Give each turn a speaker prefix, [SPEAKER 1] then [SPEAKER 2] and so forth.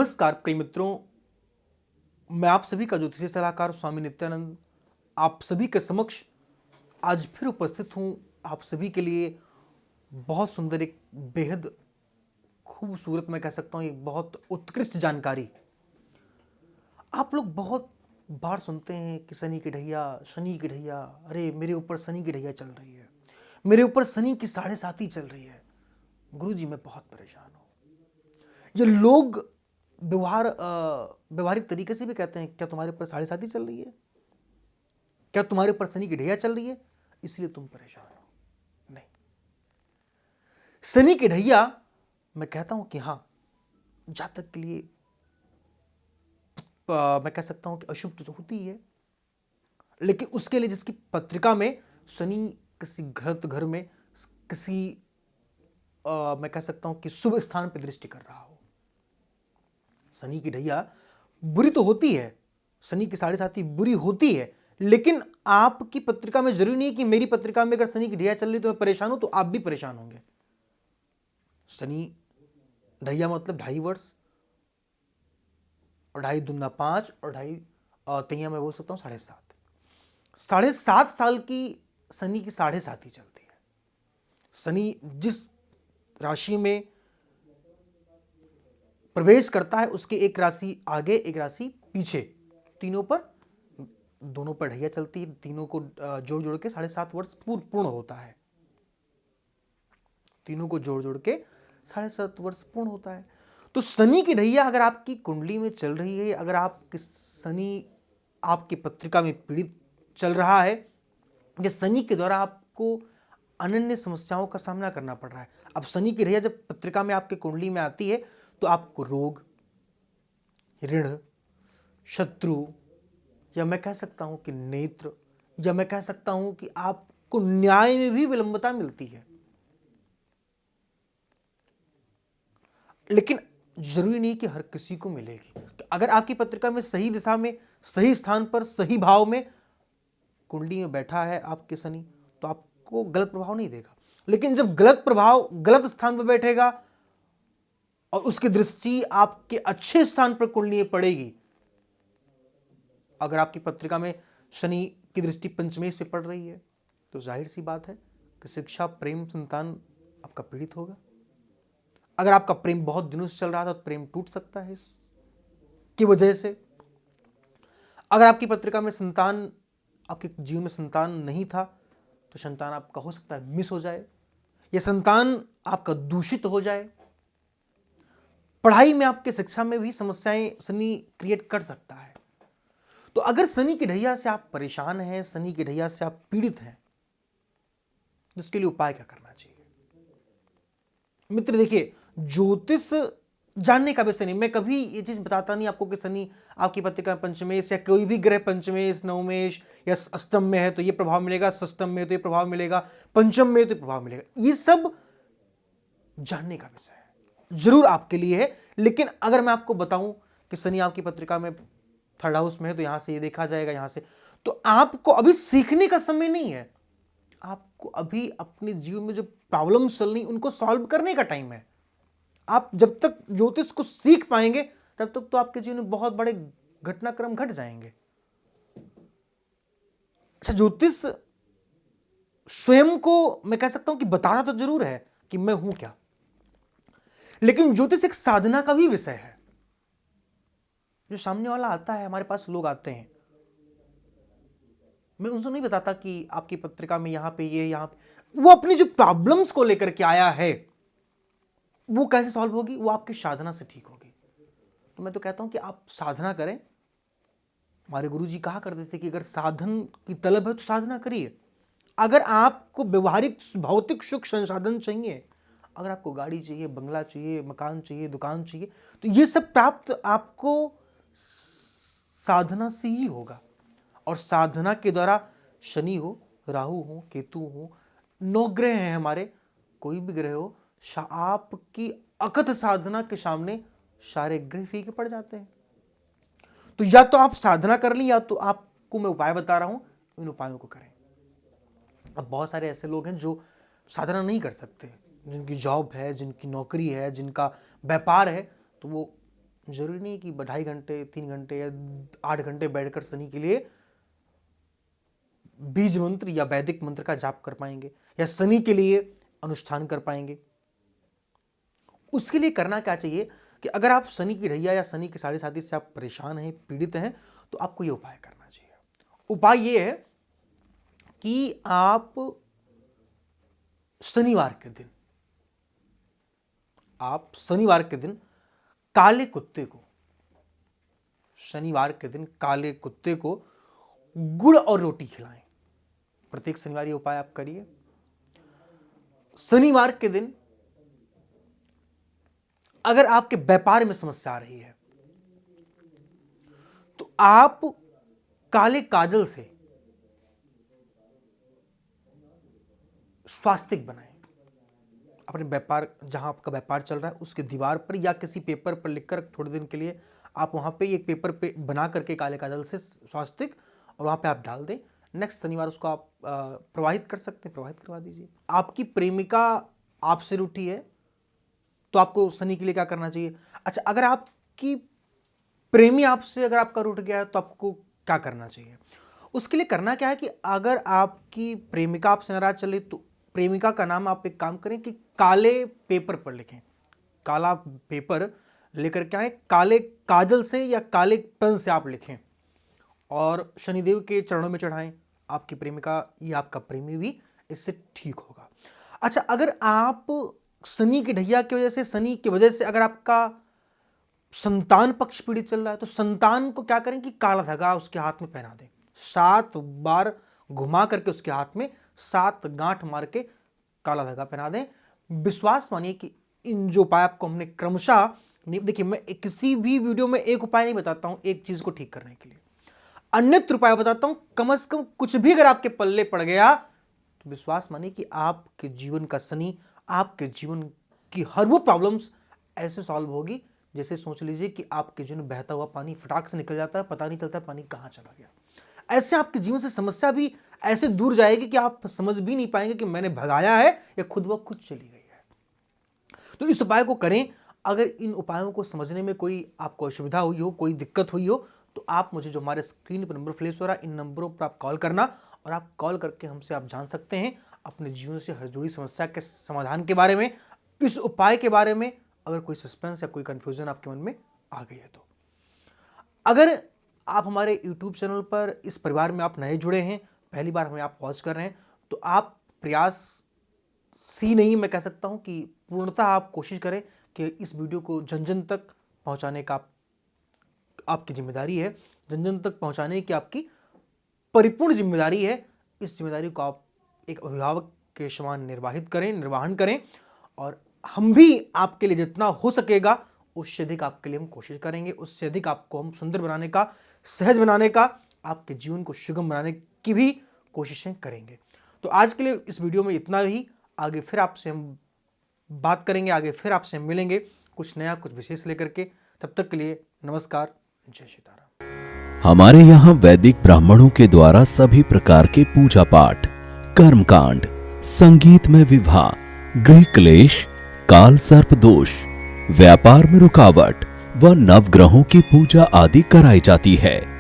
[SPEAKER 1] नमस्कार प्रिय मित्रों, मैं आप सभी का ज्योतिषी सलाहकार स्वामी नित्यानंद आप सभी के समक्ष आज फिर उपस्थित हूँ। आप सभी के लिए बहुत सुंदर, एक बेहद खूबसूरत, मैं कह सकता हूँ एक बहुत उत्कृष्ट जानकारी। आप लोग बहुत बार सुनते हैं कि शनि की ढैया, अरे मेरे ऊपर शनि की ढैया चल रही है, मेरे ऊपर शनि की 7.5 चल रही है। गुरुजी मैं बहुत परेशान हूँ। ये लोग व्यवहारिक तरीके से भी कहते हैं, क्या तुम्हारे ऊपर 7.5 चल रही है, क्या तुम्हारे ऊपर शनि की ढैया चल रही है, इसलिए तुम परेशान हो। नहीं, शनि की ढैया मैं कहता हूं कि हां, जातक के लिए मैं कह सकता हूं कि अशुभ तो होती ही है, लेकिन उसके लिए जिसकी पत्रिका में शनि किसी गलत घर में, किसी मैं कह सकता हूं कि शुभ स्थान पर दृष्टि कर रहा हो। शनि की ढैया बुरी तो होती है, शनि की 7.5 बुरी होती है, लेकिन आपकी पत्रिका में जरूरी नहीं है कि मेरी पत्रिका में अगर शनि की ढैया चल रही तो मैं परेशान हूं तो आप भी परेशान होंगे। शनि ढैया मतलब 2.5 वर्ष, और 2.5 दूना 5, और 2.5 तैया मैं बोल सकता हूं 7.5 साल की शनि की 7.5 चलती है। शनि जिस राशि में प्रवेश करता है उसके एक राशि आगे एक राशि पीछे, दोनों पर ढैया चलती है। तीनों को जोड़ जोड़ के 7.5 वर्ष पूर्ण होता है। तीनों को जोड़ जोड़ के 7.5 वर्ष पूर्ण होता है। तो शनि की ढैया अगर आपकी कुंडली में चल रही है, अगर आप शनि आपकी पत्रिका में पीड़ित चल रहा है, या शनि के द्वारा आपको अनन्य समस्याओं का सामना करना पड़ रहा है। अब शनि की ढैया जब पत्रिका में आपके कुंडली में आती है तो आपको रोग, ऋण, शत्रु, या मैं कह सकता हूं कि नेत्र, या मैं कह सकता हूं कि आपको न्याय में भी विलंबता मिलती है। लेकिन जरूरी नहीं कि हर किसी को मिलेगी। तो अगर आपकी पत्रिका में सही दिशा में, सही स्थान पर, सही भाव में कुंडली में बैठा है आपके शनि, तो आपको गलत प्रभाव नहीं देगा। लेकिन जब गलत प्रभाव गलत स्थान पर बैठेगा और उसकी दृष्टि आपके अच्छे स्थान पर कुंडली में पड़ेगी, अगर आपकी पत्रिका में शनि की दृष्टि पंचमेश पे पड़ रही है तो जाहिर सी बात है कि शिक्षा, प्रेम, संतान आपका पीड़ित होगा। अगर आपका प्रेम बहुत दिनों से चल रहा था तो प्रेम टूट सकता है इसकी वजह से। अगर आपकी पत्रिका में संतान, आपके जीवन में संतान नहीं था तो संतान आपका हो सकता है मिस हो जाए, या संतान आपका दूषित हो जाए। पढ़ाई में, आपके शिक्षा में भी समस्याएं शनि क्रिएट कर सकता है। तो अगर शनि की ढैया से आप परेशान हैं, शनि की ढैया से आप पीड़ित हैं, तो उसके लिए उपाय क्या करना चाहिए? मित्र देखिए, ज्योतिष जानने का विषय नहीं, मैं कभी ये चीज बताता नहीं आपको कि शनि आपकी पत्रिका पंचमेश, या कोई भी ग्रह पंचमेश, नवमेश या अष्टम में है तो ये प्रभाव मिलेगा, षष्टम में तो ये प्रभाव मिलेगा, पंचम में तो ये प्रभाव मिलेगा। ये सब जानने का विषय है, जरूर आपके लिए है। लेकिन अगर मैं आपको बताऊं कि शनि आपकी पत्रिका में 3rd हाउस में है तो यहां से ये देखा जाएगा, यहां से, तो आपको अभी सीखने का समय नहीं है। आपको अभी अपने जीवन में जो प्रॉब्लम्स चल रही उनको सॉल्व करने का टाइम है। आप जब तक ज्योतिष को सीख पाएंगे तब तक तो आपके जीवन में बहुत बड़े घटनाक्रम घट जाएंगे। अच्छा, ज्योतिष स्वयं को मैं कह सकता हूं कि बताना तो जरूर है कि मैं हूं क्या, लेकिन ज्योतिष एक साधना का भी विषय है। जो सामने वाला आता है, हमारे पास लोग आते हैं, मैं उनको नहीं बताता कि आपकी पत्रिका में यहां पे ये, यहां पे, वो अपनी जो प्रॉब्लम्स को लेकर के आया है वो कैसे सॉल्व होगी, वो आपकी साधना से ठीक होगी। तो मैं तो कहता हूं कि आप साधना करें। हमारे गुरुजी कहा करते थे कि अगर साधन की तलब है तो साधना करिए। अगर आपको व्यवहारिक भौतिक सुख संसाधन चाहिए, अगर आपको गाड़ी चाहिए, बंगला चाहिए, मकान चाहिए, दुकान चाहिए, तो ये सब प्राप्त आपको साधना से ही होगा। और साधना के द्वारा शनि हो, राहु हो, केतु हो, 9 ग्रह हैं हमारे, कोई भी ग्रह हो, आपकी अकथ साधना के सामने सारे ग्रह फीके पड़ जाते हैं। तो या तो आप साधना कर ली, या तो आपको मैं उपाय बता रहा हूं, इन उपायों को करें। अब बहुत सारे ऐसे लोग हैं जो साधना नहीं कर सकते, जिनकी जॉब है, जिनकी नौकरी है, जिनका व्यापार है, तो वो जरूरी नहीं कि 2.5 घंटे 3 घंटे या 8 घंटे बैठकर शनि के लिए बीज मंत्र या वैदिक मंत्र का जाप कर पाएंगे या शनि के लिए अनुष्ठान कर पाएंगे। उसके लिए करना क्या चाहिए कि अगर आप शनि की ढैया या शनि के साढ़े साथी से आप परेशान हैं, पीड़ित हैं, तो आपको ये उपाय करना चाहिए। उपाय ये है कि आप शनिवार के दिन काले कुत्ते को गुड़ और रोटी खिलाएं। प्रत्येक शनिवार ये उपाय आप करिए। शनिवार के दिन अगर आपके व्यापार में समस्या आ रही है तो आप काले काजल से स्वास्तिक बनाएं। अपने व्यापार, जहां आपका व्यापार चल रहा है उसके दीवार पर या किसी पेपर पर लिखकर थोड़े दिन के लिए आप वहां पे एक पेपर पे बना करके काले काजल से स्वास्तिक और वहां पे आप डाल दें। नेक्स्ट शनिवार उसको आप प्रवाहित कर सकते हैं, प्रवाहित करवा दीजिए। आपकी प्रेमिका आपसे रूठी है तो आपको शनि के लिए क्या करना चाहिए? अच्छा, अगर आपकी प्रेमी आपसे अगर आपका रूठ गया है तो आपको क्या करना चाहिए? उसके लिए करना क्या है कि अगर आपकी प्रेमिका आपसे नाराज चले तो प्रेमिका का नाम आप एक काम करें कि काले पेपर पर लिखें। काला पेपर लेकर क्या है, काले काजल से या काले पेन से आप लिखें और शनिदेव के चरणों में चढ़ाएं। आपकी प्रेमिका या आपका प्रेमी भी इससे ठीक होगा। अच्छा, अगर आप शनि की ढैया की वजह से, शनि की वजह से अगर आपका संतान पक्ष पीड़ित चल रहा है तो संतान को क्या करें कि काला धागा उसके हाथ में पहना दें। 7 बार घुमा करके उसके हाथ में 7 गांठ मार के काला धागा पहना दें। विश्वास मानिए कि इन जो उपाय आपको हमने क्रमशः, देखिए मैं किसी भी वीडियो में एक उपाय नहीं बताता हूं एक चीज को ठीक करने के लिए, अन्यत्र उपाय बताता हूं। कम से कम कुछ भी अगर आपके पल्ले पड़ गया तो विश्वास मानिए कि आपके जीवन का शनि, आपके जीवन की हर वो प्रॉब्लम्स ऐसे सॉल्व होगी जैसे सोच लीजिए कि आपके जीवन में बहता हुआ पानी फटाक से निकल जाता है, पता नहीं चलता पानी कहां चला गया। ऐसे आपके जीवन से समस्या भी ऐसे दूर जाएगी कि आप समझ भी नहीं पाएंगे कि मैंने भगाया है या खुद ब खुद चली गई है। तो इस उपाय को करें। अगर इन उपायों को समझने में कोई आपको असुविधा हुई हो, कोई दिक्कत हुई हो, तो आप मुझे जो हमारे स्क्रीन पर नंबर फ्लैश हो रहा है, इन नंबरों पर आप कॉल करना और आप कॉल करके हमसे आप जान सकते हैं अपने जीवन से हर जुड़ी समस्या के समाधान के बारे में, इस उपाय के बारे में। अगर कोई सस्पेंस या कोई कंफ्यूजन आपके मन में आ गई है तो अगर आप हमारे YouTube चैनल पर इस परिवार में आप नए जुड़े हैं, पहली बार हमें आप वॉच कर रहे हैं, तो आप प्रयास सी नहीं, मैं कह सकता हूं कि पूर्णतः आप कोशिश करें कि इस वीडियो को जन जन तक पहुंचाने का आपकी जिम्मेदारी है। जन जन तक पहुंचाने की आपकी परिपूर्ण जिम्मेदारी है। इस जिम्मेदारी को आप एक अभिभावक के समान निर्वहन करें और हम भी आपके लिए जितना हो सकेगा उससे अधिक आपके लिए हम कोशिश करेंगे। उससे अधिक आपको हम सुंदर बनाने का, सहज बनाने का, आपके जीवन को सुगम बनाने की भी कोशिशें करेंगे। तो आज के लिए इस वीडियो में इतना ही। आगे फिर आपसे हम बात करेंगे, आगे फिर आपसे मिलेंगे कुछ नया, कुछ विशेष लेकर के। तब तक के लिए नमस्कार, जय सीताराम।
[SPEAKER 2] हमारे यहाँ वैदिक ब्राह्मणों के द्वारा सभी प्रकार के पूजा पाठ, कर्मकांड, संगीत में विवाह, गृह क्लेश, काल सर्प दोष, व्यापार में रुकावट व नवग्रहों की पूजा आदि कराई जाती है।